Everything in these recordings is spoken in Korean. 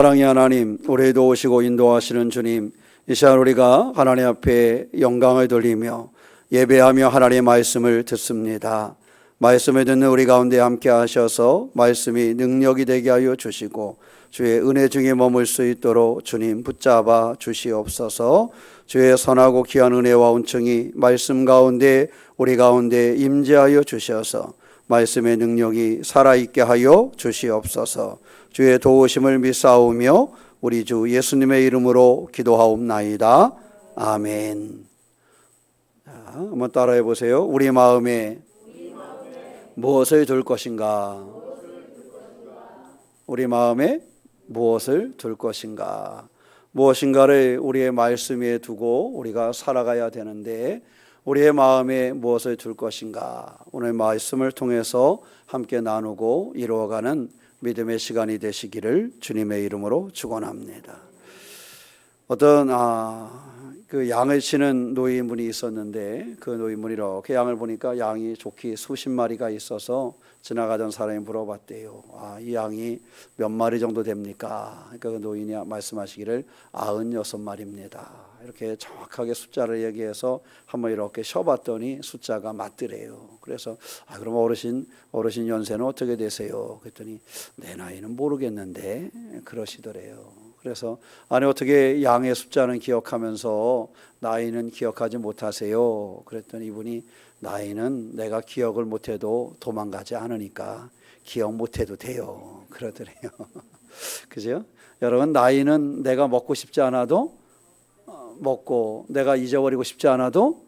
사랑의 하나님, 우리 도우시고 인도하시는 주님, 이 시간 우리가 하나님 앞에 영광을 돌리며 예배하며 하나님의 말씀을 듣습니다. 말씀을 듣는 우리 가운데 함께 하셔서 말씀이 능력이 되게 하여 주시고 주의 은혜 중에 머물 수 있도록 주님 붙잡아 주시옵소서. 주의 선하고 귀한 은혜와 온청이 말씀 가운데 우리 가운데 임재하여 주셔서 말씀의 능력이 살아있게 하여 주시옵소서. 주의 도우심을 믿사오며 우리 주 예수님의 이름으로 기도하옵나이다. 아멘. 자, 한번 따라해 보세요. 우리 마음에 무엇을 둘 것인가? 우리 마음에 무엇을 둘 것인가? 무엇인가를 우리의 말씀 위에 두고 우리가 살아가야 되는데 우리의 마음에 무엇을 둘 것인가? 오늘 말씀을 통해서 함께 나누고 이루어가는 믿음의 시간이 되시기를 주님의 이름으로 축원합니다. 어떤 그 양을 치는 노인분이 있었는데 그 노인분이 이렇게 양을 보니까 양이 좋게 수십 마리가 있어서 지나가던 사람이 물어봤대요. 이 양이 몇 마리 정도 됩니까? 그러니까 그 노인이 말씀하시기를 96마리입니다. 이렇게 정확하게 숫자를 얘기해서 한번 이렇게 쉬어봤더니 숫자가 맞더래요. 그래서 그럼 어르신 연세는 어떻게 되세요? 그랬더니 내 나이는 모르겠는데 그러시더래요. 그래서 아니 어떻게 양의 숫자는 기억하면서 나이는 기억하지 못하세요? 그랬더니 이분이 나이는 내가 기억을 못해도 도망가지 않으니까 기억 못해도 돼요. 그러더래요. 그죠? 여러분, 나이는 내가 먹고 싶지 않아도 먹고 내가 잊어버리고 싶지 않아도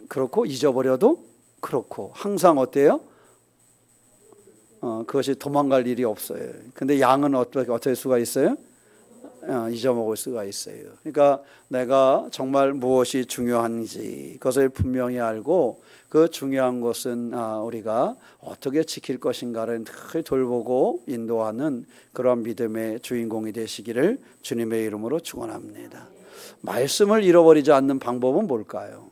그렇고 잊어버려도 그렇고 항상 어때요? 그것이 도망갈 일이 없어요. 근데 양은 어떨 수가 있어요? 잊어먹을 수가 있어요. 그러니까 내가 정말 무엇이 중요한지 그것을 분명히 알고 그 중요한 것은 우리가 어떻게 지킬 것인가를 늘 돌보고 인도하는 그런 믿음의 주인공이 되시기를 주님의 이름으로 축원합니다. 말씀을 잃어버리지 않는 방법은 뭘까요?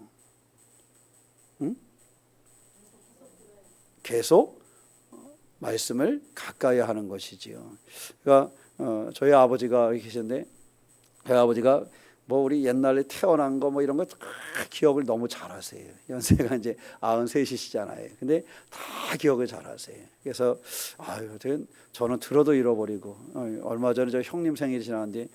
계속 말씀을 가까이 하는 것이지요. 그러니까 저희 아버지가 계셨는데 저희 아버지가 우리 옛날에 태어난 거 이런 거 다 기억을 너무 잘하세요. 연세가 이제 93이시잖아요. 근데 다 기억을 잘하세요. 그래서 저는 들어도 잃어버리고 얼마 전에 저 형님 생일이 지났는데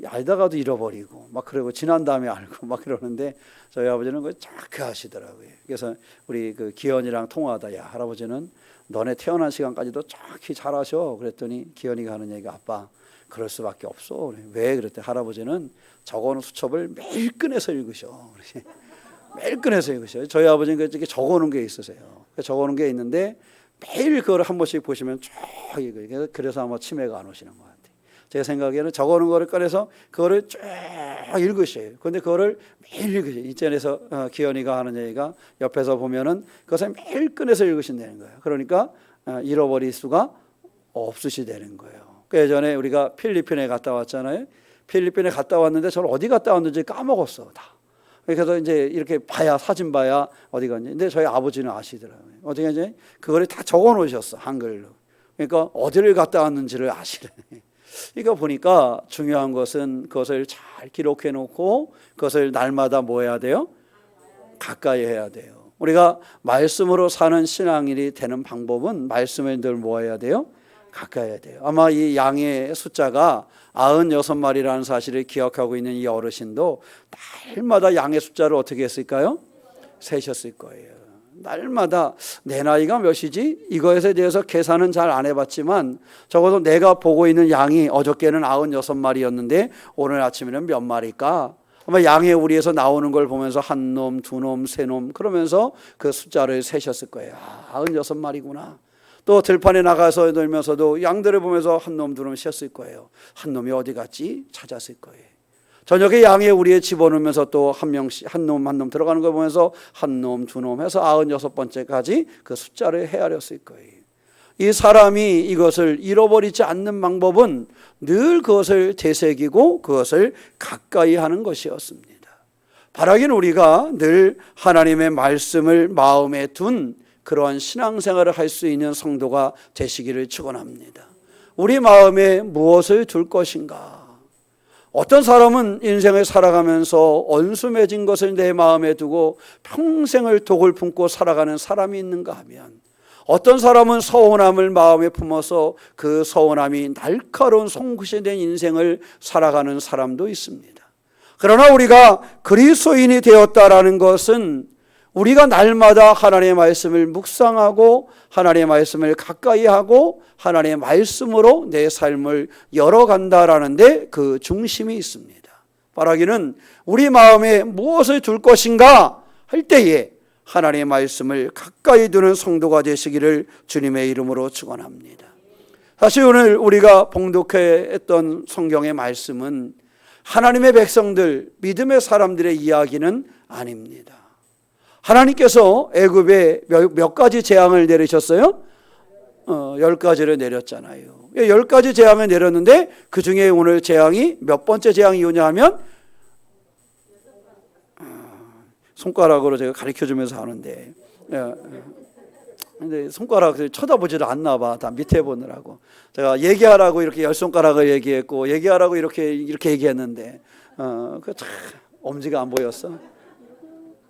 알다가도 잃어버리고 그러고 지난 다음에 알고 그러는데 저희 아버지는 그걸 정확히 하시더라고요. 그래서 우리 그 기현이랑 통화하다 야 할아버지는 너네 태어난 시간까지도 정확히 잘하셔. 그랬더니 기현이가 하는 얘기가 아빠 그럴 수밖에 없어. 왜? 그랬더니 할아버지는 적어놓은 수첩을 매일 꺼내서 읽으셔. 매일 꺼내서 읽으셔. 저희 아버지는 이렇게 적어놓은 게 있으세요. 적어놓은 게 있는데 매일 그걸 한 번씩 보시면 쭉 읽어요. 그래서 아마 치매가 안 오시는 것 같아요. 제 생각에는 적어놓은 거를 꺼내서 그거를 쭉 읽으셔요. 그런데 그거를 매일 읽으셔요. 이전에서 기현이가 하는 얘기가 옆에서 보면은 그것을 매일 꺼내서 읽으신다는 거예요. 그러니까 잃어버릴 수가 없으시다는 거예요. 예전에 우리가 필리핀에 갔다 왔잖아요. 필리핀에 갔다 왔는데 저를 어디 갔다 왔는지 까먹었어 다. 그래서 이제 이렇게 사진 봐야 어디 갔는지. 근데 저희 아버지는 아시더라고요. 어떻게 이제 그거를 다 적어 놓으셨어 한글로. 그러니까 어디를 갔다 왔는지를 아시네. 이거 보니까 중요한 것은 그것을 잘 기록해 놓고 그것을 날마다 뭐 해야 돼요? 가까이 해야 돼요. 우리가 말씀으로 사는 신앙인이 되는 방법은 말씀을 늘 뭐 해야 돼요? 가까이 해야 돼요. 아마 이 양의 숫자가 96마리라는 사실을 기억하고 있는 이 어르신도 날마다 양의 숫자를 어떻게 했을까요? 세셨을 거예요. 날마다 내 나이가 몇이지? 이것에 대해서 계산은 잘 안 해봤지만 적어도 내가 보고 있는 양이 어저께는 96마리였는데 오늘 아침에는 몇 마리일까? 아마 양의 우리에서 나오는 걸 보면서 한 놈, 두 놈, 세 놈 그러면서 그 숫자를 세셨을 거예요. 96마리구나. 또 들판에 나가서 놀면서도 양들을 보면서 한 놈, 두 놈 쉬었을 거예요. 한 놈이 어디 갔지? 찾았을 거예요. 저녁에 양의 우리에 집어넣으면서 또 한 명씩 한 놈 들어가는 걸 보면서 한 놈, 두 놈 해서 96번째까지 그 숫자를 헤아렸을 거예요. 이 사람이 이것을 잃어버리지 않는 방법은 늘 그것을 되새기고 그것을 가까이 하는 것이었습니다. 바라기는 우리가 늘 하나님의 말씀을 마음에 둔 그러한 신앙생활을 할 수 있는 성도가 되시기를 축원합니다. 우리 마음에 무엇을 둘 것인가? 어떤 사람은 인생을 살아가면서 언수매진 것을 내 마음에 두고 평생을 독을 품고 살아가는 사람이 있는가 하면, 어떤 사람은 서운함을 마음에 품어서 그 서운함이 날카로운 송곳이 된 인생을 살아가는 사람도 있습니다. 그러나 우리가 그리스도인이 되었다라는 것은 우리가 날마다 하나님의 말씀을 묵상하고 하나님의 말씀을 가까이 하고 하나님의 말씀으로 내 삶을 열어간다라는 데 그 중심이 있습니다. 바라기는 우리 마음에 무엇을 둘 것인가 할 때에 하나님의 말씀을 가까이 두는 성도가 되시기를 주님의 이름으로 축원합니다. 사실 오늘 우리가 봉독했던 성경의 말씀은 하나님의 백성들, 믿음의 사람들의 이야기는 아닙니다. 하나님께서 애굽에 몇 가지 재앙을 내리셨어요? 10가지를 내렸잖아요. 10가지 재앙을 내렸는데 그 중에 오늘 재앙이 몇 번째 재앙이 오냐 하면 손가락으로 제가 가르쳐주면서 하는데 근데 손가락을 쳐다보지를 않나 봐. 다 밑에 보느라고. 제가 얘기하라고 이렇게 10손가락을 얘기했고 얘기하라고 이렇게 얘기했는데 그 참 엄지가 안 보였어.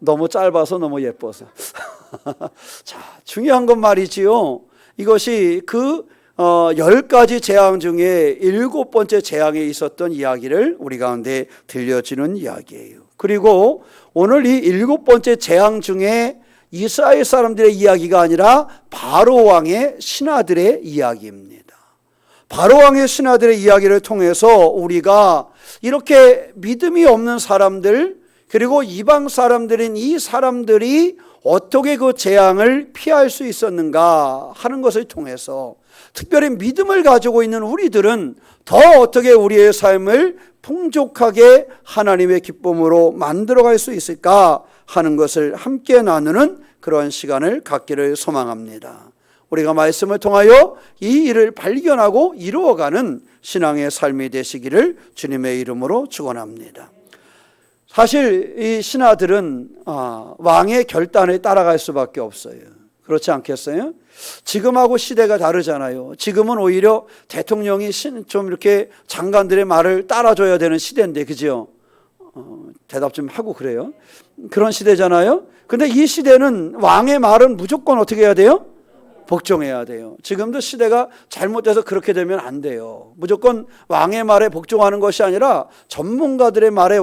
너무 짧아서 너무 예뻐서. 자, 중요한 건 말이지요. 이것이 그 10가지 재앙 중에 7번째 재앙에 있었던 이야기를 우리 가운데 들려주는 이야기예요. 그리고 오늘 이 7번째 재앙 중에 이스라엘 사람들의 이야기가 아니라 바로 왕의 신하들의 이야기입니다. 바로 왕의 신하들의 이야기를 통해서 우리가 이렇게 믿음이 없는 사람들, 그리고 이방 사람들인 이 사람들이 어떻게 그 재앙을 피할 수 있었는가 하는 것을 통해서, 특별히 믿음을 가지고 있는 우리들은 더 어떻게 우리의 삶을 풍족하게 하나님의 기쁨으로 만들어갈 수 있을까 하는 것을 함께 나누는 그런 시간을 갖기를 소망합니다. 우리가 말씀을 통하여 이 일을 발견하고 이루어가는 신앙의 삶이 되시기를 주님의 이름으로 축원합니다. 사실 이 신하들은 왕의 결단에 따라갈 수밖에 없어요. 그렇지 않겠어요? 지금하고 시대가 다르잖아요. 지금은 오히려 대통령이 좀 이렇게 장관들의 말을 따라줘야 되는 시대인데, 그죠? 대답 좀 하고 그래요. 그런 시대잖아요. 근데 이 시대는 왕의 말은 무조건 어떻게 해야 돼요? 복종해야 돼요. 지금도 시대가 잘못돼서 그렇게 되면 안 돼요. 무조건 왕의 말에 복종하는 것이 아니라 전문가들의 말에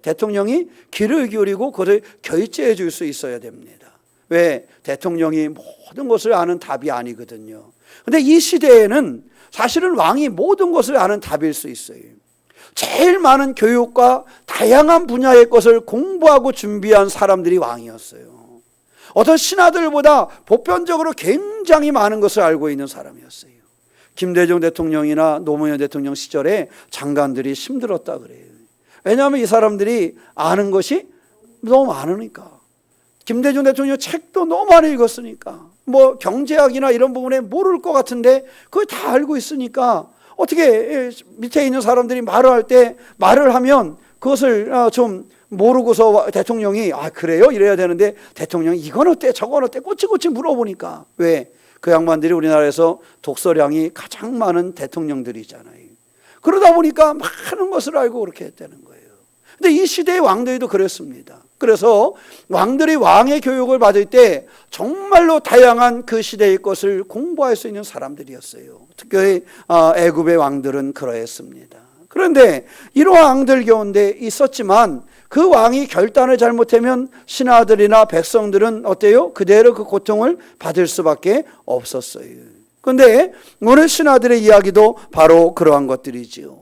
대통령이 귀를 기울이고 그것을 결제해 줄 수 있어야 됩니다. 왜? 대통령이 모든 것을 아는 답이 아니거든요. 근데 이 시대에는 사실은 왕이 모든 것을 아는 답일 수 있어요. 제일 많은 교육과 다양한 분야의 것을 공부하고 준비한 사람들이 왕이었어요. 어떤 신하들보다 보편적으로 굉장히 많은 것을 알고 있는 사람이었어요. 김대중 대통령이나 노무현 대통령 시절에 장관들이 힘들었다 그래요. 왜냐하면 이 사람들이 아는 것이 너무 많으니까. 김대중 대통령 책도 너무 많이 읽었으니까, 뭐 경제학이나 이런 부분에 모를 것 같은데 그걸 다 알고 있으니까 어떻게 밑에 있는 사람들이 말을 할 때 말을 하면 그것을 좀 모르고서 대통령이 그래요? 이래야 되는데 대통령이 이건 어때? 저건 어때? 꼬치꼬치 물어보니까. 왜? 그 양반들이 우리나라에서 독서량이 가장 많은 대통령들이잖아요. 그러다 보니까 많은 것을 알고 그렇게 했다는 거예요. 근데 이 시대의 왕들도 그랬습니다. 그래서 왕들이 왕의 교육을 받을 때 정말로 다양한 그 시대의 것을 공부할 수 있는 사람들이었어요. 특히 애굽의 왕들은 그러했습니다. 그런데 이러한 왕들 가운데 있었지만 그 왕이 결단을 잘못하면 신하들이나 백성들은 어때요? 그대로 그 고통을 받을 수밖에 없었어요. 그런데 오늘 신하들의 이야기도 바로 그러한 것들이지요.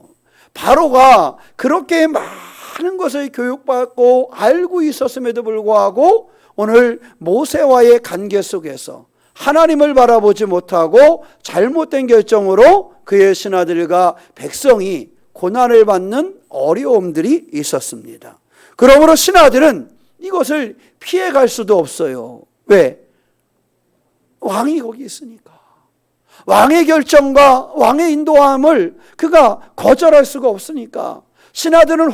바로가 그렇게 많은 것을 교육받고 알고 있었음에도 불구하고 오늘 모세와의 관계 속에서 하나님을 바라보지 못하고 잘못된 결정으로 그의 신하들과 백성이 고난을 받는 어려움들이 있었습니다. 그러므로 신하들은 이것을 피해갈 수도 없어요. 왜? 왕이 거기 있으니까. 왕의 결정과 왕의 인도함을 그가 거절할 수가 없으니까 신하들은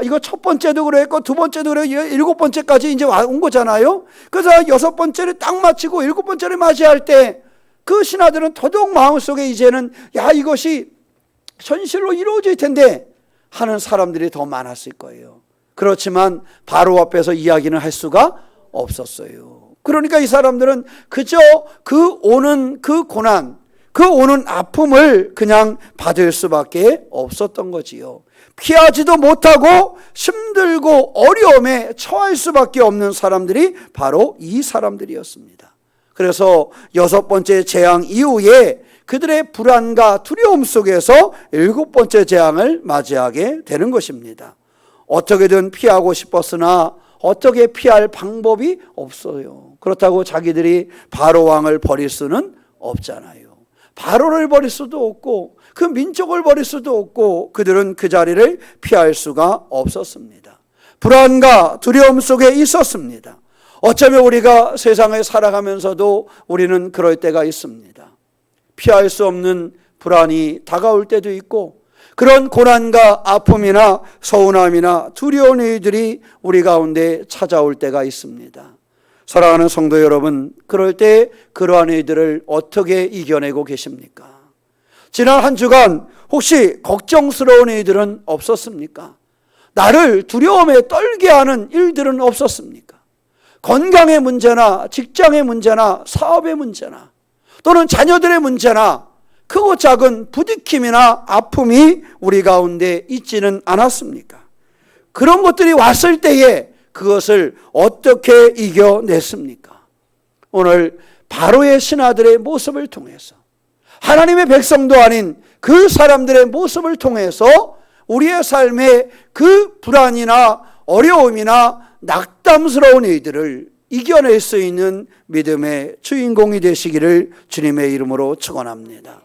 이거 첫 번째도 그랬고 두 번째도 그랬고 7번째까지 이제 온 거잖아요. 그래서 6번째를 딱 마치고 7번째를 맞이할 때 그 신하들은 더더욱 마음속에 이제는 야, 이것이 현실로 이루어질 텐데 하는 사람들이 더 많았을 거예요. 그렇지만 바로 앞에서 이야기는 할 수가 없었어요. 그러니까 이 사람들은 그저 그 오는 그 고난, 그 오는 아픔을 그냥 받을 수밖에 없었던 거지요. 피하지도 못하고 힘들고 어려움에 처할 수밖에 없는 사람들이 바로 이 사람들이었습니다. 그래서 6번째 재앙 이후에 그들의 불안과 두려움 속에서 7번째 재앙을 맞이하게 되는 것입니다. 어떻게든 피하고 싶었으나 어떻게 피할 방법이 없어요. 그렇다고 자기들이 바로 왕을 버릴 수는 없잖아요. 바로를 버릴 수도 없고 그 민족을 버릴 수도 없고 그들은 그 자리를 피할 수가 없었습니다. 불안과 두려움 속에 있었습니다. 어쩌면 우리가 세상에 살아가면서도 우리는 그럴 때가 있습니다. 피할 수 없는 불안이 다가올 때도 있고 그런 고난과 아픔이나 서운함이나 두려운 일들이 우리 가운데 찾아올 때가 있습니다. 사랑하는 성도 여러분, 그럴 때 그러한 일들을 어떻게 이겨내고 계십니까? 지난 한 주간 혹시 걱정스러운 일들은 없었습니까? 나를 두려움에 떨게 하는 일들은 없었습니까? 건강의 문제나 직장의 문제나 사업의 문제나 또는 자녀들의 문제나 크고 작은 부딪힘이나 아픔이 우리 가운데 있지는 않았습니까? 그런 것들이 왔을 때에 그것을 어떻게 이겨냈습니까? 오늘 바로의 신하들의 모습을 통해서 하나님의 백성도 아닌 그 사람들의 모습을 통해서 우리의 삶에 그 불안이나 어려움이나 낙담스러운 일들을 이겨낼 수 있는 믿음의 주인공이 되시기를 주님의 이름으로 축원합니다.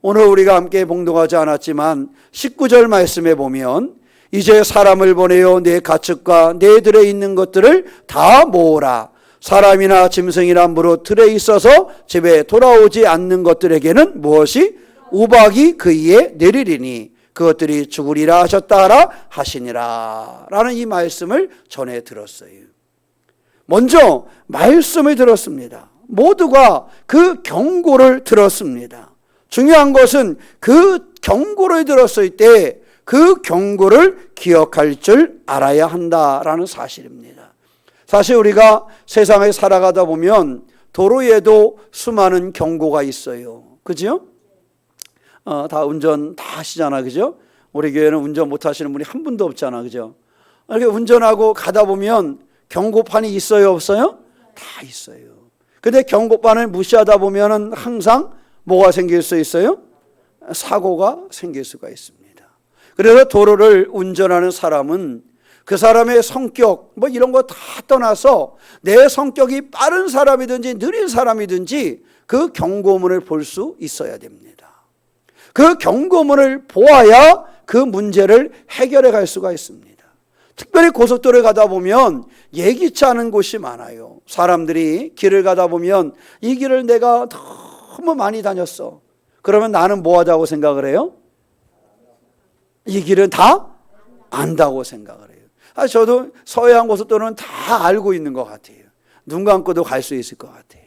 오늘 우리가 함께 봉독하지 않았지만 19절 말씀에 보면 이제 사람을 보내어 내 가축과 내 들에 있는 것들을 다 모으라. 사람이나 짐승이나 무릇 들에 있어서 집에 돌아오지 않는 것들에게는 무엇이 우박이 그 위에 내리리니 그것들이 죽으리라 하셨다 하시니라 라는 이 말씀을 전해 들었어요. 먼저 말씀을 들었습니다. 모두가 그 경고를 들었습니다. 중요한 것은 그 경고를 들었을 때 그 경고를 기억할 줄 알아야 한다라는 사실입니다. 사실 우리가 세상에 살아가다 보면 도로에도 수많은 경고가 있어요. 그죠? 다 운전 다 하시잖아. 그죠? 우리 교회는 운전 못 하시는 분이 한 분도 없잖아. 그죠? 이렇게 운전하고 가다 보면 경고판이 있어요, 없어요? 다 있어요. 근데 경고판을 무시하다 보면은 항상 뭐가 생길 수 있어요? 사고가 생길 수가 있습니다. 그래서 도로를 운전하는 사람은 그 사람의 성격 뭐 이런 거 다 떠나서 내 성격이 빠른 사람이든지 느린 사람이든지 그 경고문을 볼 수 있어야 됩니다. 그 경고문을 보아야 그 문제를 해결해 갈 수가 있습니다. 특별히 고속도로에 가다 보면 예기치 않은 곳이 많아요. 사람들이 길을 가다 보면 이 길을 내가 너무 많이 다녔어. 그러면 나는 뭐 하다고 생각을 해요? 이 길은 다 안다고 생각을 해요. 저도 서해안 고속도로는 다 알고 있는 것 같아요. 눈 감고도 갈 수 있을 것 같아요.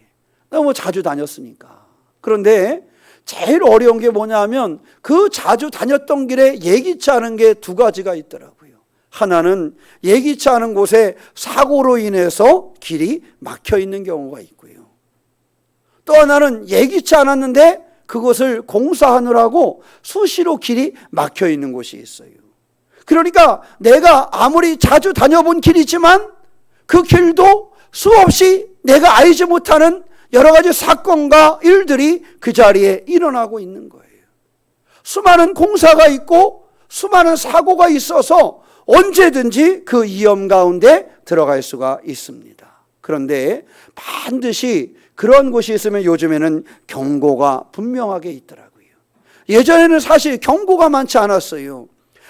너무 자주 다녔으니까. 그런데 제일 어려운 게 뭐냐면 그 자주 다녔던 길에 예기치 않은 게 두 가지가 있더라고요. 하나는 예기치 않은 곳에 사고로 인해서 길이 막혀 있는 경우가 있고요. 또 하나는 예기치 않았는데 그것을 공사하느라고 수시로 길이 막혀 있는 곳이 있어요. 그러니까 내가 아무리 자주 다녀본 길이지만 그 길도 수없이 내가 알지 못하는 여러 가지 사건과 일들이 그 자리에 일어나고 있는 거예요. 수많은 공사가 있고 수많은 사고가 있어서 언제든지 그 위험 가운데 들어갈 수가 있습니다. 그런데 반드시 그런 곳이 있으면 요즘에는 경고가 분명하게 있더라고요. 예전에는 사실 경고가 많지 않았어요.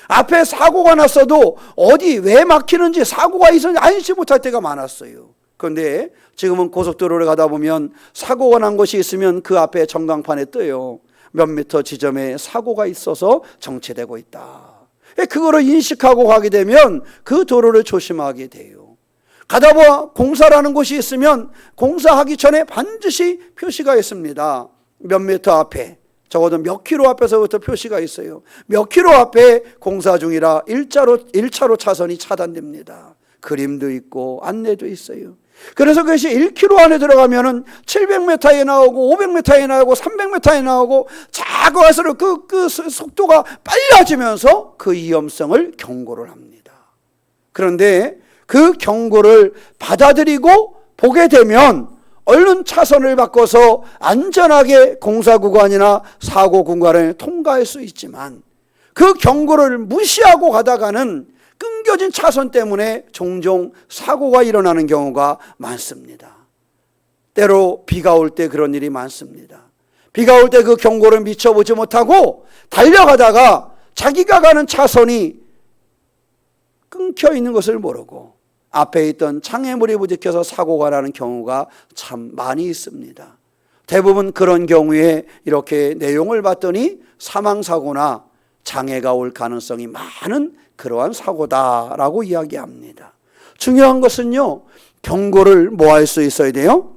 앞에 사고가 났어도 어디 왜 막히는지 사고가 있었는지 알지 못할 때가 많았어요. 그런데 지금은 고속도로를 가다 보면 사고가 난 곳이 있으면 그 앞에 전광판에 떠요. 몇 미터 지점에 사고가 있어서 정체되고 있다. 그거를 인식하고 가게 되면 그 도로를 조심하게 돼요. 가다 보아 공사라는 곳이 있으면 공사하기 전에 반드시 표시가 있습니다. 몇 미터 앞에, 적어도 몇 킬로 앞에서부터 표시가 있어요. 몇 킬로 앞에 공사 중이라 1차로 차선이 차단됩니다. 그림도 있고 안내도 있어요. 그래서 그것이 1km 안에 들어가면은 700m에 나오고 500m에 나오고 300m에 나오고 자꾸 갈수록 그 속도가 빨라지면서 그 위험성을 경고를 합니다. 그런데 그 경고를 받아들이고 보게 되면 얼른 차선을 바꿔서 안전하게 공사 구간이나 사고 구간을 통과할 수 있지만, 그 경고를 무시하고 가다가는 끊겨진 차선 때문에 종종 사고가 일어나는 경우가 많습니다. 때로 비가 올 때 그런 일이 많습니다. 비가 올 때 그 경고를 미쳐보지 못하고 달려가다가 자기가 가는 차선이 끊겨 있는 것을 모르고 앞에 있던 장애물이 부딪혀서 사고가 나는 경우가 참 많이 있습니다. 대부분 그런 경우에 이렇게 내용을 봤더니 사망사고나 장애가 올 가능성이 많은 그러한 사고다라고 이야기합니다. 중요한 것은요, 경고를 뭐 할 수 있어야 돼요?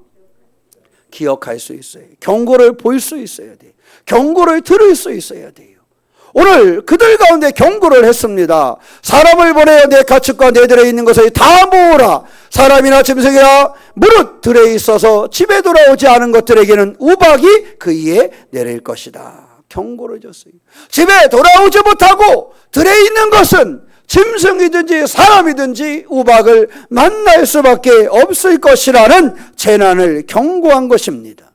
기억할 수 있어요. 경고를 볼 수 있어야 돼요. 경고를 들을 수 있어야 돼요. 오늘 그들 가운데 경고를 했습니다. 사람을 보내어 내 가축과 내 들에 있는 것을 다 모으라. 사람이나 짐승이나 무릇 들에 있어서 집에 돌아오지 않은 것들에게는 우박이 그 위에 내릴 것이다. 경고를 줬어요. 집에 돌아오지 못하고 들에 있는 것은 짐승이든지 사람이든지 우박을 만날 수밖에 없을 것이라는 재난을 경고한 것입니다.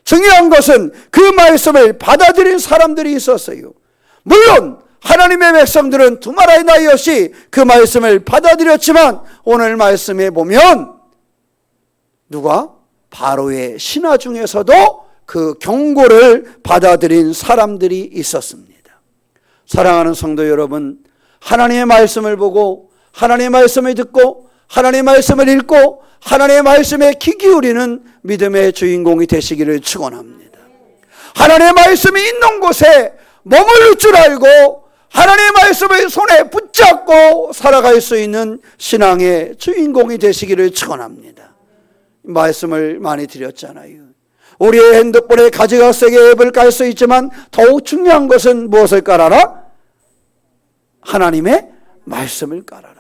중요한 것은 그 말씀을 받아들인 사람들이 있었어요. 물론 하나님의 백성들은 두말할 나위 없이 그 말씀을 받아들였지만, 오늘 말씀에 보면 누가? 바로의 신하 중에서도 그 경고를 받아들인 사람들이 있었습니다. 사랑하는 성도 여러분, 하나님의 말씀을 보고 하나님의 말씀을 듣고 하나님의 말씀을 읽고 하나님의 말씀에 귀 기울이는 믿음의 주인공이 되시기를 축원합니다. 하나님의 말씀이 있는 곳에 머무를 줄 알고 하나님의 말씀을 손에 붙잡고 살아갈 수 있는 신앙의 주인공이 되시기를 축원합니다. 말씀을 많이 드렸잖아요. 우리의 핸드폰에 가지각색의 앱을 깔 수 있지만 더욱 중요한 것은 무엇을 깔아라? 하나님의 말씀을 깔아라.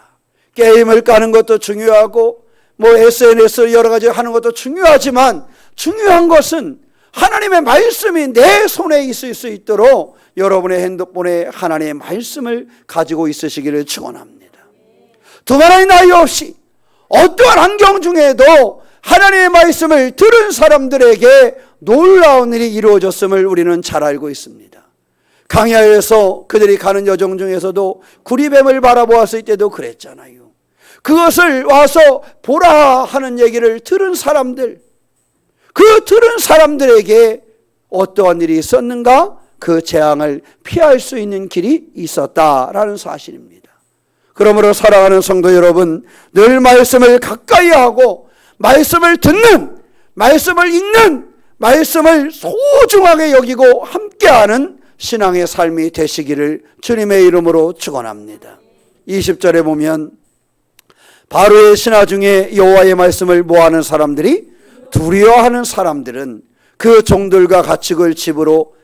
게임을 까는 것도 중요하고 SNS 여러 가지 하는 것도 중요하지만, 중요한 것은 하나님의 말씀이 내 손에 있을 수 있도록 여러분의 핸드폰에 하나님의 말씀을 가지고 있으시기를 축원합니다. 두말할 나위 없이 어떠한 환경 중에도 하나님의 말씀을 들은 사람들에게 놀라운 일이 이루어졌음을 우리는 잘 알고 있습니다. 강야에서 그들이 가는 여정 중에서도 구리뱀을 바라보았을 때도 그랬잖아요. 그것을 와서 보라 하는 얘기를 들은 사람들, 그 들은 사람들에게 어떠한 일이 있었는가? 그 재앙을 피할 수 있는 길이 있었다라는 사실입니다. 그러므로 사랑하는 성도 여러분, 늘 말씀을 가까이 하고 말씀을 듣는, 말씀을 읽는, 말씀을 소중하게 여기고 함께하는 신앙의 삶이 되시기를 주님의 이름으로 축원합니다. 20절에 보면 바로의 신하 중에 여호와의 말씀을 모하는 사람들이 두려워하는 사람들은 그 종들과 가축을 집으로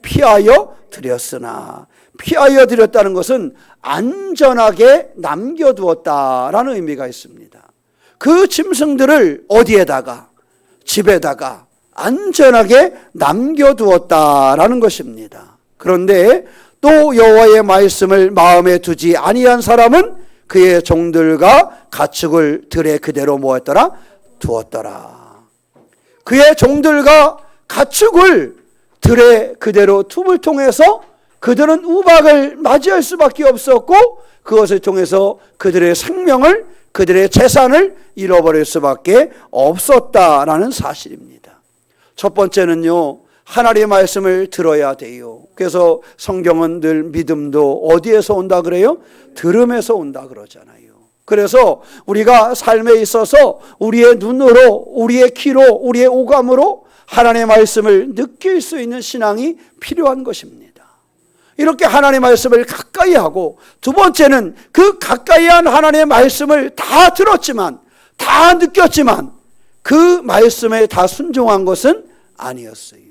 피하여 드렸으나, 피하여 드렸다는 것은 안전하게 남겨두었다라는 의미가 있습니다. 그 짐승들을 어디에다가? 집에다가 안전하게 남겨두었다라는 것입니다. 그런데 또 여호와의 말씀을 마음에 두지 아니한 사람은 그의 종들과 가축을 들에 그대로 모았더라? 두었더라. 그의 종들과 가축을 들에 그대로 둠을 통해서 그들은 우박을 맞이할 수밖에 없었고, 그것을 통해서 그들의 생명을, 그들의 재산을 잃어버릴 수밖에 없었다라는 사실입니다. 첫 번째는요, 하나님의 말씀을 들어야 돼요. 그래서 성경은 늘 믿음도 어디에서 온다 그래요? 들음에서 온다 그러잖아요. 그래서 우리가 삶에 있어서 우리의 눈으로, 우리의 귀로, 우리의 오감으로 하나님의 말씀을 느낄 수 있는 신앙이 필요한 것입니다. 이렇게 하나님의 말씀을 가까이 하고, 두 번째는 그 가까이 한 하나님의 말씀을 다 들었지만, 다 느꼈지만 그 말씀에 다 순종한 것은 아니었어요.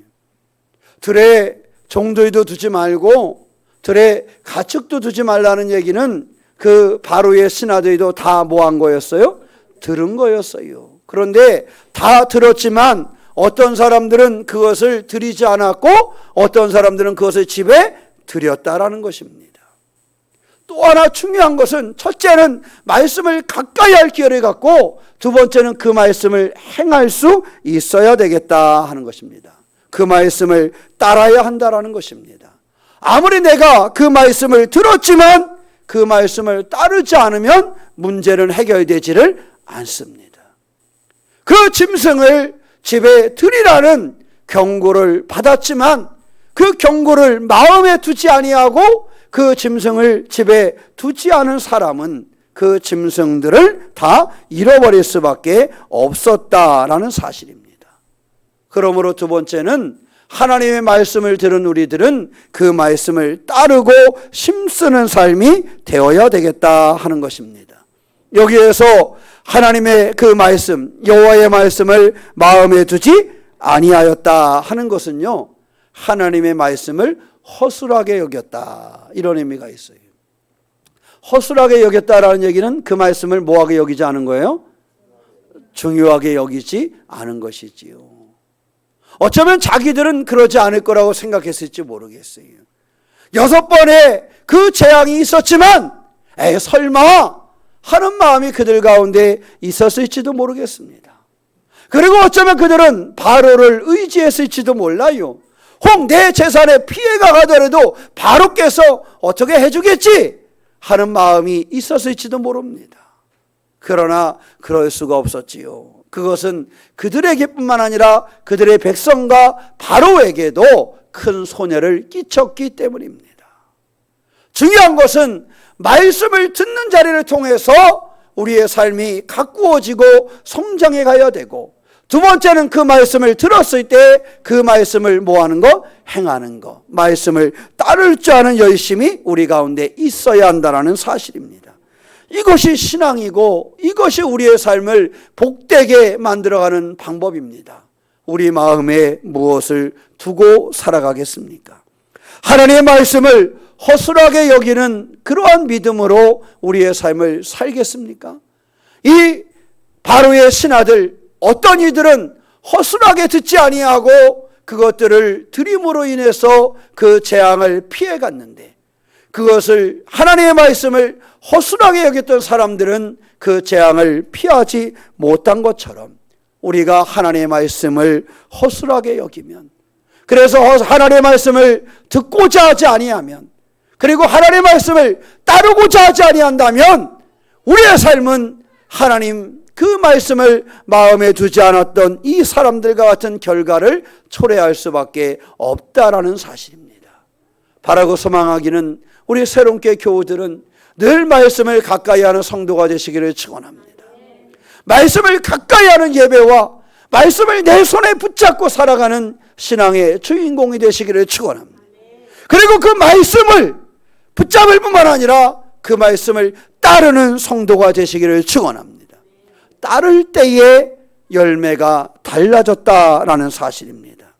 들에 종들도 두지 말고 들에 가축도 두지 말라는 얘기는 그 바로의 신하들도 다 뭐 한 거였어요? 들은 거였어요. 그런데 다 들었지만 어떤 사람들은 그것을 드리지 않았고 어떤 사람들은 그것을 집에 드렸다라는 것입니다. 또 하나 중요한 것은 첫째는 말씀을 가까이 할 기회를 갖고 두 번째는 그 말씀을 행할 수 있어야 되겠다 하는 것입니다. 그 말씀을 따라야 한다라는 것입니다. 아무리 내가 그 말씀을 들었지만 그 말씀을 따르지 않으면 문제는 해결되지를 않습니다. 그 짐승을 집에 드리라는 경고를 받았지만 그 경고를 마음에 두지 아니하고 그 짐승을 집에 두지 않은 사람은 그 짐승들을 다 잃어버릴 수밖에 없었다라는 사실입니다. 그러므로 두 번째는 하나님의 말씀을 들은 우리들은 그 말씀을 따르고 힘쓰는 삶이 되어야 되겠다 하는 것입니다. 여기에서 하나님의 그 말씀, 여호와의 말씀을 마음에 두지 아니하였다 하는 것은요, 하나님의 말씀을 허술하게 여겼다 이런 의미가 있어요. 허술하게 여겼다라는 얘기는 그 말씀을 뭐하게 여기지 않은 거예요? 중요하게 여기지 않은 것이지요. 어쩌면 자기들은 그러지 않을 거라고 생각했을지 모르겠어요. 6번의 그 재앙이 있었지만 설마 하는 마음이 그들 가운데 있었을지도 모르겠습니다. 그리고 어쩌면 그들은 바로를 의지했을지도 몰라요. 혹 내 재산에 피해가 가더라도 바로께서 어떻게 해주겠지 하는 마음이 있었을지도 모릅니다. 그러나 그럴 수가 없었지요. 그것은 그들에게뿐만 아니라 그들의 백성과 바로에게도 큰 손해를 끼쳤기 때문입니다. 중요한 것은 말씀을 듣는 자리를 통해서 우리의 삶이 가꾸어지고 성장해 가야 되고, 두 번째는 그 말씀을 들었을 때 그 말씀을 뭐 하는 거? 행하는 거. 말씀을 따를 줄 아는 열심이 우리 가운데 있어야 한다는 사실입니다. 이것이 신앙이고 이것이 우리의 삶을 복되게 만들어가는 방법입니다. 우리 마음에 무엇을 두고 살아가겠습니까? 하나님의 말씀을 허술하게 여기는 그러한 믿음으로 우리의 삶을 살겠습니까? 이 바로의 신하들, 어떤 이들은 허술하게 듣지 아니하고 그것들을 드림으로 인해서 그 재앙을 피해갔는데, 그것을 하나님의 말씀을 허술하게 여겼던 사람들은 그 재앙을 피하지 못한 것처럼 우리가 하나님의 말씀을 허술하게 여기면, 그래서 하나님의 말씀을 듣고자 하지 아니하면, 그리고 하나님의 말씀을 따르고자 하지 아니한다면 우리의 삶은 하나님 그 말씀을 마음에 두지 않았던 이 사람들과 같은 결과를 초래할 수밖에 없다라는 사실입니다. 바라고 소망하기는 우리 새롭게 교우들은 늘 말씀을 가까이 하는 성도가 되시기를 축원합니다. 말씀을 가까이 하는 예배와 말씀을 내 손에 붙잡고 살아가는 신앙의 주인공이 되시기를 축원합니다. 그리고 그 말씀을 붙잡을 뿐만 아니라 그 말씀을 따르는 성도가 되시기를 축원합니다. 따를 때에 열매가 달라졌다라는 사실입니다.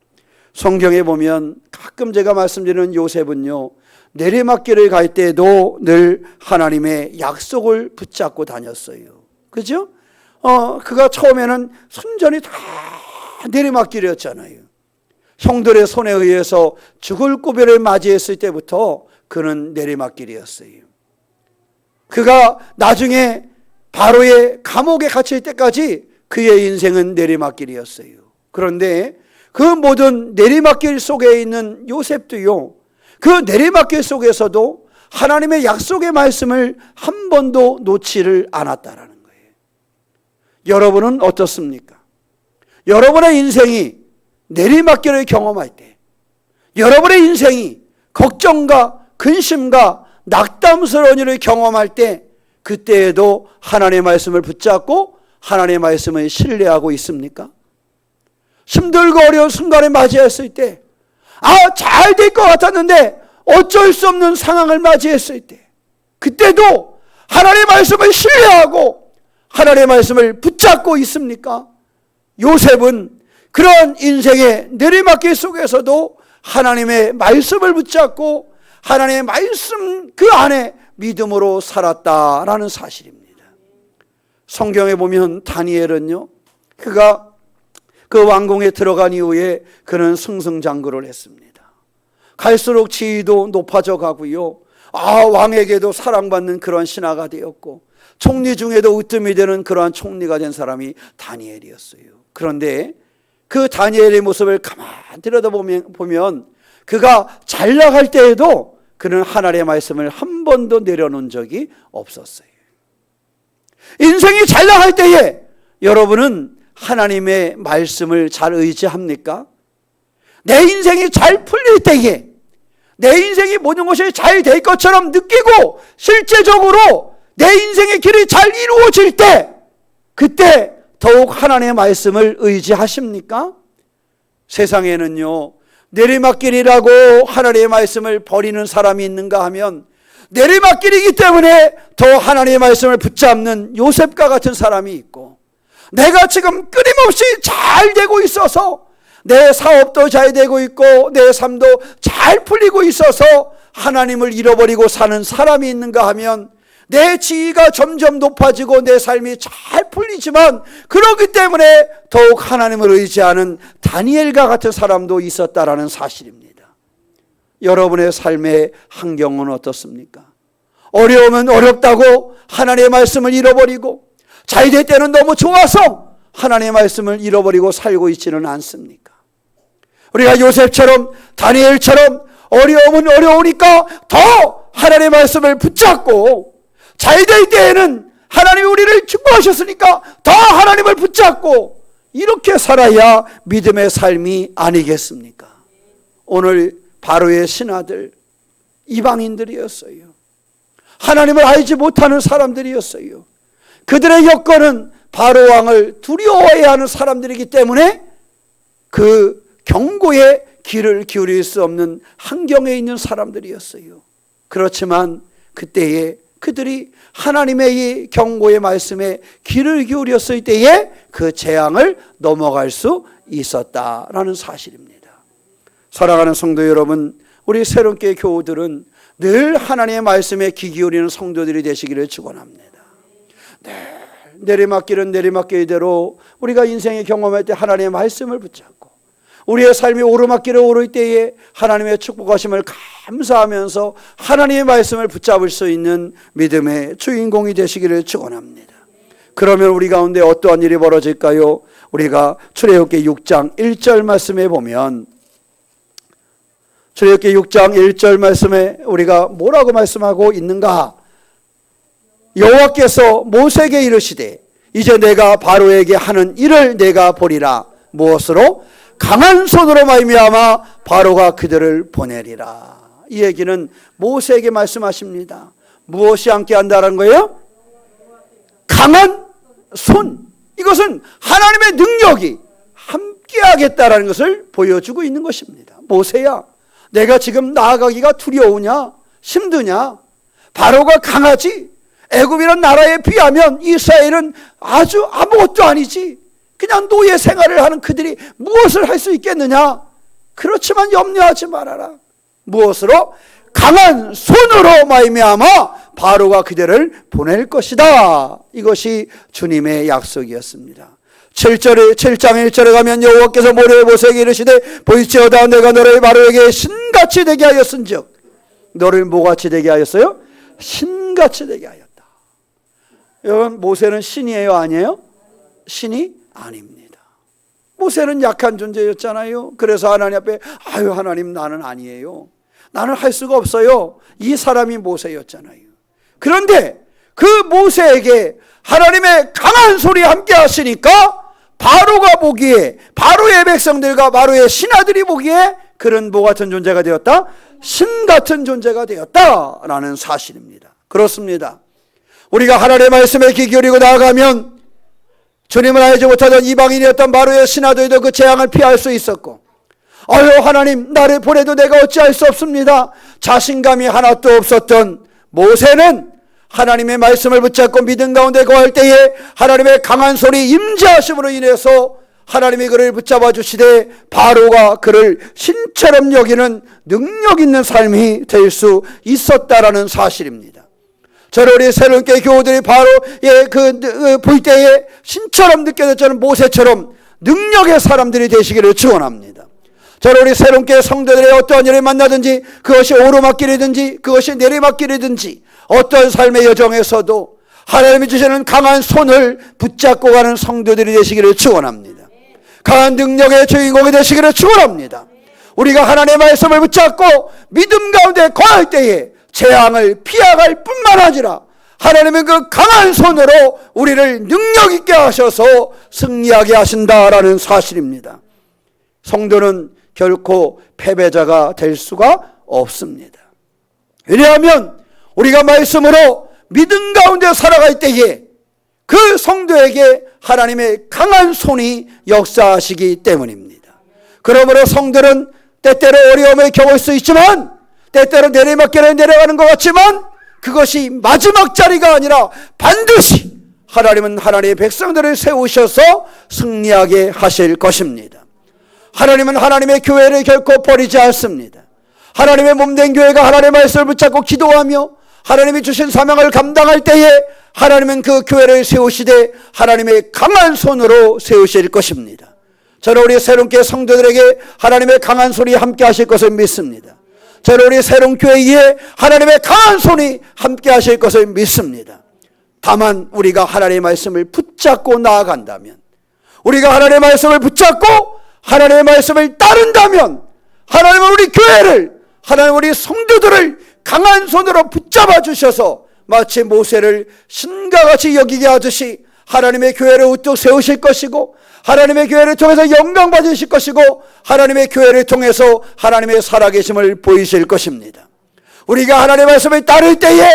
성경에 보면 가끔 제가 말씀드리는 요셉은요, 내리막길을 갈 때도 늘 하나님의 약속을 붙잡고 다녔어요. 그죠? 그가 처음에는 순전히 다 내리막길이었잖아요. 형들의 손에 의해서 죽을 고비를 맞이했을 때부터 그는 내리막길이었어요. 그가 나중에 바로의 감옥에 갇힐 때까지 그의 인생은 내리막길이었어요. 그런데 그 모든 내리막길 속에 있는 요셉도요, 그 내리막길 속에서도 하나님의 약속의 말씀을 한 번도 놓지를 않았다라는 거예요. 여러분은 어떻습니까? 여러분의 인생이 내리막길을 경험할 때, 여러분의 인생이 걱정과 근심과 낙담스러운 일을 경험할 때, 그때에도 하나님의 말씀을 붙잡고 하나님의 말씀을 신뢰하고 있습니까? 힘들고 어려운 순간에 맞이했을 때, 잘 될 것 같았는데 어쩔 수 없는 상황을 맞이했을 때, 그때도 하나님의 말씀을 신뢰하고 하나님의 말씀을 붙잡고 있습니까? 요셉은 그런 인생의 내리막길 속에서도 하나님의 말씀을 붙잡고 하나님의 말씀 그 안에 믿음으로 살았다라는 사실입니다. 성경에 보면 다니엘은요, 그가 그 왕궁에 들어간 이후에 그는 승승장구를 했습니다. 갈수록 지위도 높아져 가고요, 왕에게도 사랑받는 그런 신하가 되었고 총리 중에도 으뜸이 되는 그러한 총리가 된 사람이 다니엘이었어요. 그런데 그 다니엘의 모습을 가만히 들여다보면 그가 잘 나갈 때에도 그는 하나님의 말씀을 한 번도 내려놓은 적이 없었어요. 인생이 잘 나갈 때에 여러분은 하나님의 말씀을 잘 의지합니까? 내 인생이 잘 풀릴 때에, 내 인생이 모든 것이 잘 될 것처럼 느끼고 실제적으로 내 인생의 길이 잘 이루어질 때, 그때 더욱 하나님의 말씀을 의지하십니까? 세상에는요, 내리막길이라고 하나님의 말씀을 버리는 사람이 있는가 하면 내리막길이기 때문에 더 하나님의 말씀을 붙잡는 요셉과 같은 사람이 있고, 내가 지금 끊임없이 잘 되고 있어서 내 사업도 잘 되고 있고 내 삶도 잘 풀리고 있어서 하나님을 잃어버리고 사는 사람이 있는가 하면 내 지위가 점점 높아지고 내 삶이 잘 풀리지만 그렇기 때문에 더욱 하나님을 의지하는 다니엘과 같은 사람도 있었다라는 사실입니다. 여러분의 삶의 환경은 어떻습니까? 어려우면 어렵다고 하나님의 말씀을 잃어버리고 잘 될 때는 너무 좋아서 하나님의 말씀을 잃어버리고 살고 있지는 않습니까? 우리가 요셉처럼 다니엘처럼 어려우면 어려우니까 더 하나님의 말씀을 붙잡고 잘 될 때에는 하나님이 우리를 축복하셨으니까 더 하나님을 붙잡고 이렇게 살아야 믿음의 삶이 아니겠습니까? 오늘 바로의 신하들 이방인들이었어요. 하나님을 알지 못하는 사람들이었어요. 그들의 여건은 바로 왕을 두려워해야 하는 사람들이기 때문에 그 경고에 귀를 기울일 수 없는 환경에 있는 사람들이었어요. 그렇지만 그때에 그들이 하나님의 이 경고의 말씀에 귀를 기울였을 때에 그 재앙을 넘어갈 수 있었다라는 사실입니다. 사랑하는 성도 여러분, 우리 새롭게 교우들은 늘 하나님의 말씀에 귀 기울이는 성도들이 되시기를 축원합니다. 내리막길은 내리막길대로 우리가 인생의 경험할 때 하나님의 말씀을 붙잡고 우리의 삶이 오르막길에 오를 때에 하나님의 축복하심을 감사하면서 하나님의 말씀을 붙잡을 수 있는 믿음의 주인공이 되시기를 축원합니다. 그러면 우리 가운데 어떠한 일이 벌어질까요? 우리가 출애굽기 6장 1절 말씀에 보면 출애굽기 6장 1절 말씀에 우리가 뭐라고 말씀하고 있는가? 여호와께서 모세에게 이르시되 이제 내가 바로에게 하는 일을 내가 보리라. 무엇으로? 강한 손으로 말미암아 바로가 그들을 보내리라. 이 얘기는 모세에게 말씀하십니다. 무엇이 함께 한다는 거예요? 강한 손. 이것은 하나님의 능력이 함께 하겠다라는 것을 보여주고 있는 것입니다. 모세야, 내가 지금 나아가기가 두려우냐? 힘드냐? 바로가 강하지? 애굽이라는 나라에 비하면 이스라엘은 아주 아무것도 아니지. 그냥 노예 생활을 하는 그들이 무엇을 할 수 있겠느냐? 그렇지만 염려하지 말아라. 무엇으로? 강한 손으로 말미암아 바로가 그들을 보낼 것이다. 이것이 주님의 약속이었습니다. 7장 1절에 가면 여호와께서 모세에게 이르시되 보이시오다 내가 너를 바로에게 신같이 되게 하였은즉. 너를 뭐같이 되게 하였어요? 신같이 되게 하였다. 여러분, 모세는 신이에요, 아니에요? 신이 아닙니다. 모세는 약한 존재였잖아요. 그래서 하나님 앞에 하나님 나는 아니에요. 나는 할 수가 없어요. 이 사람이 모세였잖아요. 그런데 그 모세에게 하나님의 강한 소리 함께 하시니까 바로가 보기에, 바로의 백성들과 바로의 신하들이 보기에 그는 뭐 같은 존재가 되었다? 신 같은 존재가 되었다라는 사실입니다. 그렇습니다. 우리가 하나님의 말씀에 귀 기울이고 나아가면 주님을 알지 못하던 이방인이었던 바로의 신하들도 그 재앙을 피할 수 있었고, 하나님 나를 보내도 내가 어찌할 수 없습니다. 자신감이 하나도 없었던 모세는 하나님의 말씀을 붙잡고 믿음 가운데 거할 때에 하나님의 강한 소리 임재하심으로 인해서 하나님이 그를 붙잡아 주시되 바로가 그를 신처럼 여기는 능력 있는 삶이 될 수 있었다라는 사실입니다. 저는 우리 새롭게 교우들이 바로의 볼 때에 신처럼 느껴졌던 모세처럼 능력의 사람들이 되시기를 축원합니다. 저는 우리 새롭게 성도들의 어떠한 일을 만나든지, 그것이 오르막길이든지 그것이 내리막길이든지 어떤 삶의 여정에서도 하나님이 주시는 강한 손을 붙잡고 가는 성도들이 되시기를 축원합니다. 강한 능력의 주인공이 되시기를 축원합니다. 우리가 하나님의 말씀을 붙잡고 믿음 가운데 거할 때에 재앙을 피해갈 뿐만 아니라 하나님은 그 강한 손으로 우리를 능력 있게 하셔서 승리하게 하신다라는 사실입니다. 성도는 결코 패배자가 될 수가 없습니다. 왜냐하면 우리가 말씀으로 믿음 가운데 살아갈 때에 그 성도에게 하나님의 강한 손이 역사하시기 때문입니다. 그러므로 성도는 때때로 어려움을 겪을 수 있지만, 때때로 내리막길에 내려가는 것 같지만, 그것이 마지막 자리가 아니라 반드시 하나님은 하나님의 백성들을 세우셔서 승리하게 하실 것입니다. 하나님은 하나님의 교회를 결코 버리지 않습니다. 하나님의 몸된 교회가 하나님의 말씀을 붙잡고 기도하며 하나님이 주신 사명을 감당할 때에 하나님은 그 교회를 세우시되 하나님의 강한 손으로 세우실 것입니다. 저는 우리 새롭게 성도들에게 하나님의 강한 손이 함께 하실 것을 믿습니다. 저는 우리 새로운 교회에 하나님의 강한 손이 함께 하실 것을 믿습니다. 다만 우리가 하나님의 말씀을 붙잡고 나아간다면, 우리가 하나님의 말씀을 붙잡고 하나님의 말씀을 따른다면, 하나님은 우리 교회를, 하나님 우리 성도들을 강한 손으로 붙잡아 주셔서 마치 모세를 신과 같이 여기게 하듯이 하나님의 교회를 우뚝 세우실 것이고, 하나님의 교회를 통해서 영광 받으실 것이고, 하나님의 교회를 통해서 하나님의 살아계심을 보이실 것입니다. 우리가 하나님의 말씀을 따를 때에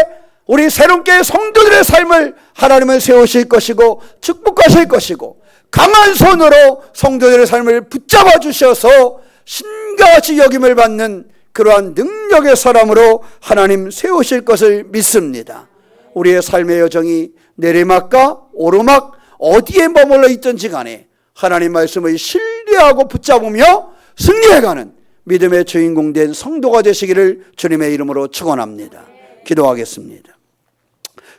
우리 새롭게 성도들의 삶을 하나님은 세우실 것이고 축복하실 것이고, 강한 손으로 성도들의 삶을 붙잡아 주셔서 신과 같이 여김을 받는 그러한 능력의 사람으로 하나님 세우실 것을 믿습니다. 우리의 삶의 여정이 내리막과 오르막 어디에 머물러 있든지 간에 하나님 말씀을 신뢰하고 붙잡으며 승리해가는 믿음의 주인공 된 성도가 되시기를 주님의 이름으로 축원합니다. 기도하겠습니다.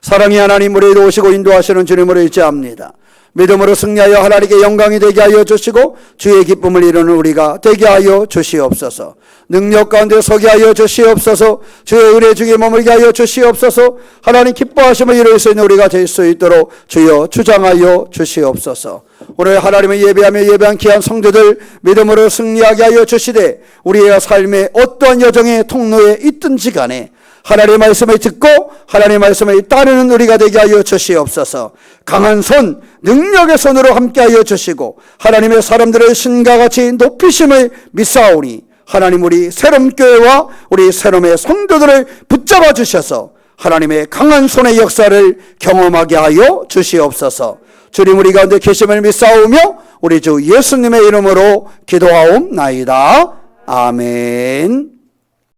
사랑의 하나님, 우리에게 오시고 인도하시는 주님으로 의지합니다. 믿음으로 승리하여 하나님께 영광이 되게 하여 주시고 주의 기쁨을 이루는 우리가 되게 하여 주시옵소서. 능력 가운데 서게 하여 주시옵소서. 주의 은혜 중에 머물게 하여 주시옵소서. 하나님 기뻐하심을 이룰 수 있는 우리가 될 수 있도록 주여 주장하여 주시옵소서. 오늘 하나님을 예배하며 예배한 귀한 성도들 믿음으로 승리하게 하여 주시되, 우리의 삶의 어떠한 여정의 통로에 있든지 간에 하나님의 말씀을 듣고 하나님의 말씀을 따르는 우리가 되게 하여 주시옵소서. 강한 손, 능력의 손으로 함께하여 주시고 하나님의 사람들을 신과 같이 높이심을 믿사오니, 하나님 우리 새롬교회와 우리 새롬의 성도들을 붙잡아 주셔서 하나님의 강한 손의 역사를 경험하게 하여 주시옵소서. 주님 우리 가운데 계심을 믿사오며 우리 주 예수님의 이름으로 기도하옵나이다. 아멘.